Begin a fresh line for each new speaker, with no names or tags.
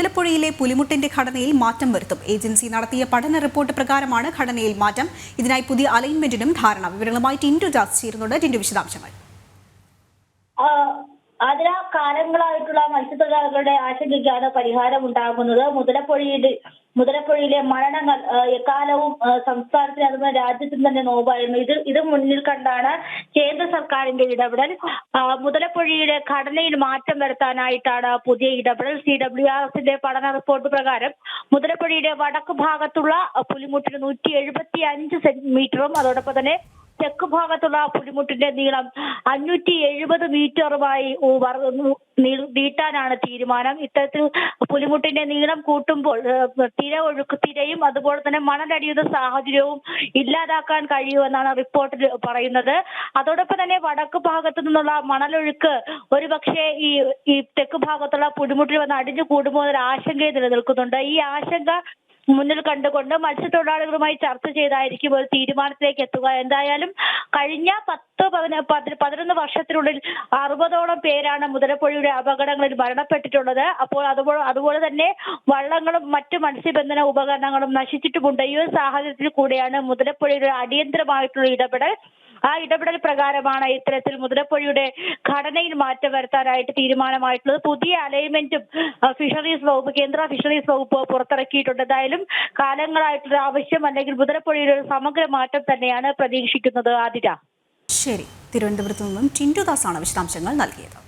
മുതലപ്പുഴയിലെ പുലിമുട്ടിന്റെ ഘടനയിൽ മാറ്റം വരുത്തും. ഏജൻസി നടത്തിയ പഠന റിപ്പോർട്ട് പ്രകാരമാണ് ഘടനയിൽ മാറ്റം. ഇതിനായി പുതിയ അലൈൻമെന്റിനും ധാരണ. വിവരങ്ങളുമായി ടിൻഡു ജാസ് ചേരുന്നുണ്ട്. ടിൻഡു, വിശദാംശങ്ങൾ.
അതിനാൽ കാലങ്ങളായിട്ടുള്ള മത്സ്യത്തൊഴിലാളികളുടെ ആശങ്കയ്ക്കാണ് പരിഹാരം ഉണ്ടാകുന്നത്. മുതലപ്പുഴയിലെ മരണങ്ങൾ എക്കാലവും സംസ്ഥാനത്തിന് അതുപോലെ രാജ്യത്തിന് തന്നെ നോവായിരുന്നു. ഇത് മുന്നിൽ കണ്ടാണ് കേന്ദ്ര സർക്കാരിന്റെ ഇടപെടൽ. മുതലപ്പുഴയുടെ ഘടനയിൽ മാറ്റം വരുത്താനായിട്ടാണ് പുതിയ ഇടപെടൽ. CWRSന്റെ പഠന റിപ്പോർട്ട് പ്രകാരം മുതലപ്പുഴയുടെ വടക്ക് ഭാഗത്തുള്ള പുലിമുട്ടിന് 175 സെന്റിമീറ്ററും അതോടൊപ്പം തന്നെ തെക്ക് ഭാഗത്തുള്ള പുലിമുട്ടിന്റെ നീളം 570 മീറ്ററുമായി നീട്ടാനാണ് തീരുമാനം. ഇത്തരത്തിൽ പുലിമുട്ടിന്റെ നീളം കൂട്ടുമ്പോൾ തിരയും അതുപോലെ തന്നെ മണലടിയുന്ന സാഹചര്യവും ഇല്ലാതാക്കാൻ കഴിയുമെന്നാണ് റിപ്പോർട്ടിൽ പറയുന്നത്. അതോടൊപ്പം തന്നെ വടക്ക് ഭാഗത്തു നിന്നുള്ള മണലൊഴുക്ക് ഒരുപക്ഷെ ഈ തെക്ക് ഭാഗത്തുള്ള പുലിമുട്ടിൽ വന്ന് അടിഞ്ഞു കൂടുമോ എന്നൊരു ആശങ്കയും നിലനിൽക്കുന്നുണ്ട്. ഈ ആശങ്ക മുന്നിൽ കണ്ടുകൊണ്ട് മത്സ്യത്തൊഴിലാളികളുമായി ചർച്ച ചെയ്തായിരിക്കും ഒരു തീരുമാനത്തിലേക്ക് എത്തുക. എന്തായാലും കഴിഞ്ഞ 10-11 വർഷത്തിനുള്ളിൽ 60ഓളം പേരാണ് മുതലപ്പുഴയുടെ അപകടങ്ങളിൽ മരണപ്പെട്ടിട്ടുള്ളത്. അപ്പോൾ അതുപോലെ തന്നെ വള്ളങ്ങളും മറ്റു മത്സ്യബന്ധന ഉപകരണങ്ങളും നശിച്ചിട്ടുമുണ്ട്. ഈ ഒരു സാഹചര്യത്തിൽ കൂടെയാണ് മുതലപ്പുഴയുടെ അടിയന്തരമായിട്ടുള്ള ഇടപെടൽ. ആ ഇടപെടൽ പ്രകാരമാണ് ഇത്തരത്തിൽ മുതലപ്പുഴയുടെ ഘടനയിൽ മാറ്റം വരുത്താനായിട്ട് തീരുമാനമായിട്ടുള്ളത്. പുതിയ അലൈൻമെന്റും കേന്ദ്ര ഫിഷറീസ് വകുപ്പ് പുറത്തിറക്കിയിട്ടുണ്ട്. എന്തായാലും കാലങ്ങളായിട്ടുള്ള ആവശ്യം അല്ലെങ്കിൽ മുതലപ്പുഴയുടെ ഒരു സമഗ്ര മാറ്റം തന്നെയാണ് പ്രതീക്ഷിക്കുന്നത്. ആതിര.
ശരി, തിരുവനന്തപുരത്ത് നിന്നും ടിൻഡു ദാസാണ് വിശദാംശങ്ങൾ നൽകിയത്.